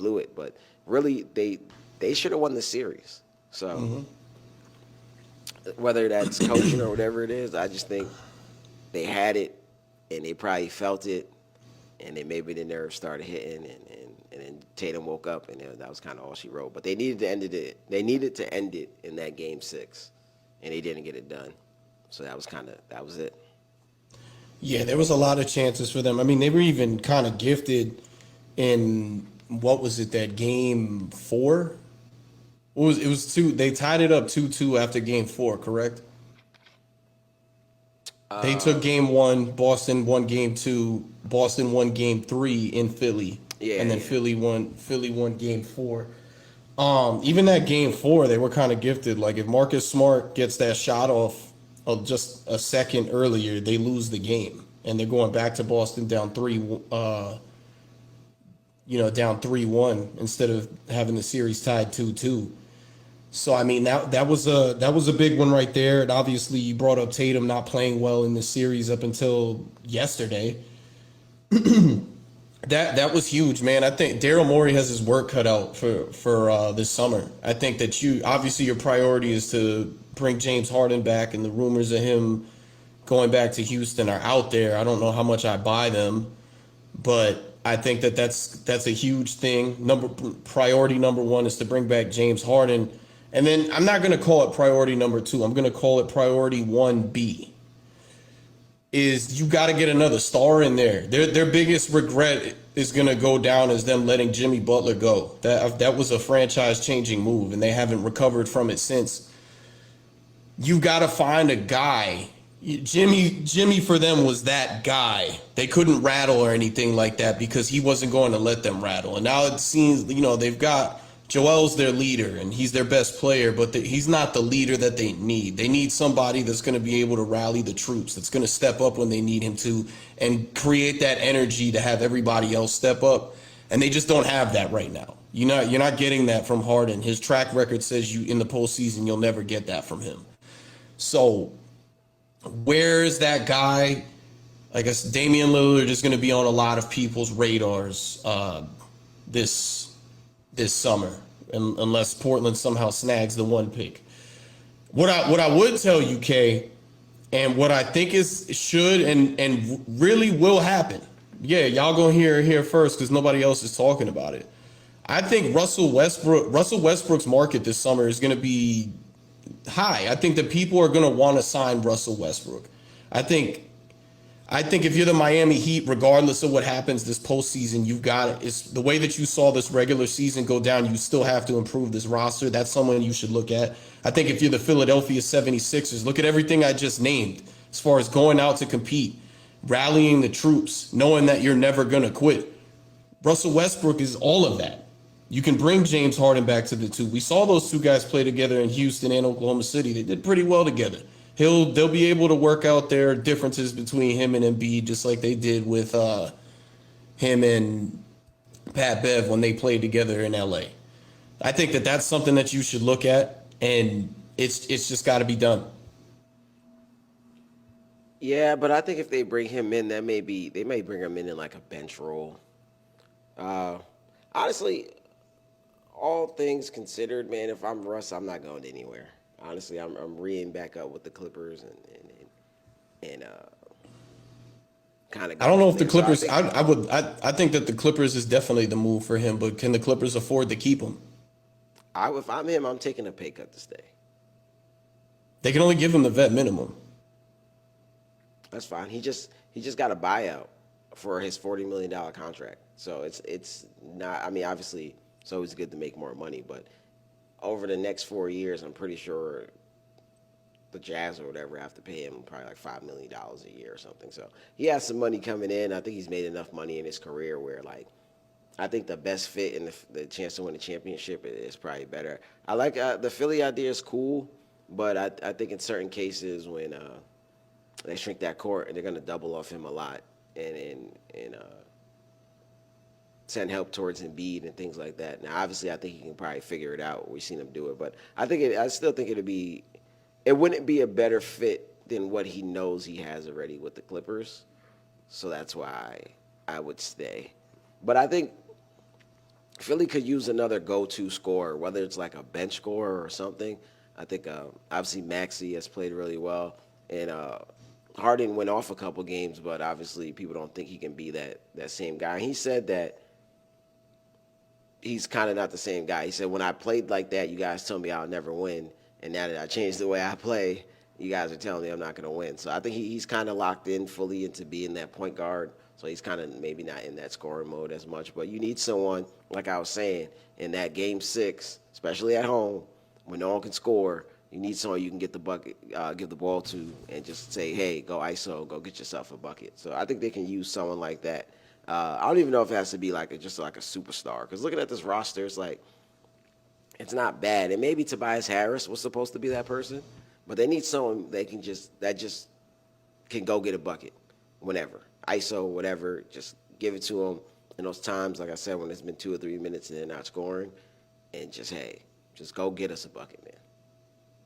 blew it. But really, they should have won the series. So Mm-hmm. whether that's coaching or whatever it is, I just think they had it and they probably felt it, and then maybe the nerves started hitting, and then Tatum woke up, and that was kind of all she wrote. But they needed to end it. They needed to end it in that game 6, and they didn't get it done. So that was it. Yeah, there was a lot of chances for them. I mean, they were even kind of gifted in what was it, that game 4? It was two. They tied it up 2-2 after game 4, correct? They took Uh, game 1. Boston won game 2. Boston won game 3 in Philly, yeah, and then yeah. Philly won game 4. Even that game 4, they were kind of gifted. Like if Marcus Smart gets that shot off of just a second earlier, they lose the game, and they're going back to Boston down 3. Down 3-1 instead of having the series tied 2-2. So I mean that was a big one right there. And obviously you brought up Tatum not playing well in the series up until yesterday. That was huge, man. I think Daryl Morey has his work cut out for this summer. I think that you obviously your priority is to bring James Harden back, and the rumors of him going back to Houston are out there. I don't know how much I buy them, but I think that that's a huge thing. Priority number 1 is to bring back James Harden, and then I'm not going to call it priority number 2. I'm going to call it priority 1B. Is you got to get another star in there. Their biggest regret is going to go down as them letting Jimmy Butler go. That was a franchise changing move, and they haven't recovered from it since. You got to find a guy. Jimmy for them was that guy. They couldn't rattle or anything like that because he wasn't going to let them rattle. And now it seems, they've got Joel's their leader and he's their best player, but he's not the leader that they need. They need somebody that's going to be able to rally the troops, that's going to step up when they need him to and create that energy to have everybody else step up. And they just don't have that right now. You're not getting that from Harden. His track record says you in the postseason you'll never get that from him. So where is that guy? I guess Damian Lillard is going to be on a lot of people's radars this summer, unless Portland somehow snags the 1 pick. What I would tell you, Kay, and what I think should and really will happen. Yeah, y'all gonna hear it here first because nobody else is talking about it. I think Russell Westbrook's market this summer is going to be high. I think that people are going to want to sign Russell Westbrook. I think if you're the Miami Heat, regardless of what happens this postseason, you've got it. It's the way that you saw this regular season go down. You still have to improve this roster. That's someone you should look at. I think if you're the Philadelphia 76ers, look at everything I just named as far as going out to compete, rallying the troops, knowing that you're never going to quit. Russell Westbrook is all of that. You can bring James Harden back to the 2. We saw those 2 guys play together in Houston and Oklahoma City. They did pretty well together. They'll be able to work out their differences between him and Embiid, just like they did with him and Pat Bev when they played together in LA. I think that that's something that you should look at, and it's just got to be done. Yeah, but I think if they bring him in, they may bring him in like a bench role. Uh, Honestly, all things considered, man, if I'm Russ, I'm not going anywhere. Honestly, I'm reading back up with the Clippers and kind of I don't going know from if the there. So I Clippers. think I think that the Clippers is definitely the move for him, but can the Clippers afford to keep him? if I'm him, I'm taking a pay cut to stay. They can only give him the vet minimum. That's fine. He just got a buyout for his $40 million contract. So it's not. I mean, obviously, it's always good to make more money, but over the next 4 years, I'm pretty sure the Jazz or whatever have to pay him probably like $5 million a year or something. So he has some money coming in. I think he's made enough money in his career where like I think the best fit and the chance to win the championship is probably better. I like the Philly idea is cool, but I think in certain cases when they shrink that court and they're going to double off him a lot and send help towards Embiid and things like that. Now, obviously, I think he can probably figure it out. We've seen him do it, but I still think it wouldn't be a better fit than what he knows he has already with the Clippers. So that's why I would stay. But I think Philly could use another go-to scorer, whether it's like a bench scorer or something. I think obviously Maxey has played really well, and Harden went off a couple games, but obviously people don't think he can be that same guy. He said that he's kind of not the same guy. He said, when I played like that, you guys told me I'll never win, and now that I changed the way I play, you guys are telling me I'm not going to win. So I think he's kind of locked in fully into being that point guard. So he's kind of maybe not in that scoring mode as much. But you need someone, like I was saying, in that game 6, especially at home, when no one can score. You need someone you can get the bucket, give the ball to, and just say, "Hey, go ISO, go get yourself a bucket." So I think they can use someone like that. I don't even know if it has to be like just like a superstar. Because looking at this roster, it's like it's not bad. And maybe Tobias Harris was supposed to be that person, but they need someone that just can go get a bucket whenever, ISO, whatever. Just give it to them in those times, like I said, when it's been 2 or 3 minutes and they're not scoring, and just hey, just go get us a bucket, man.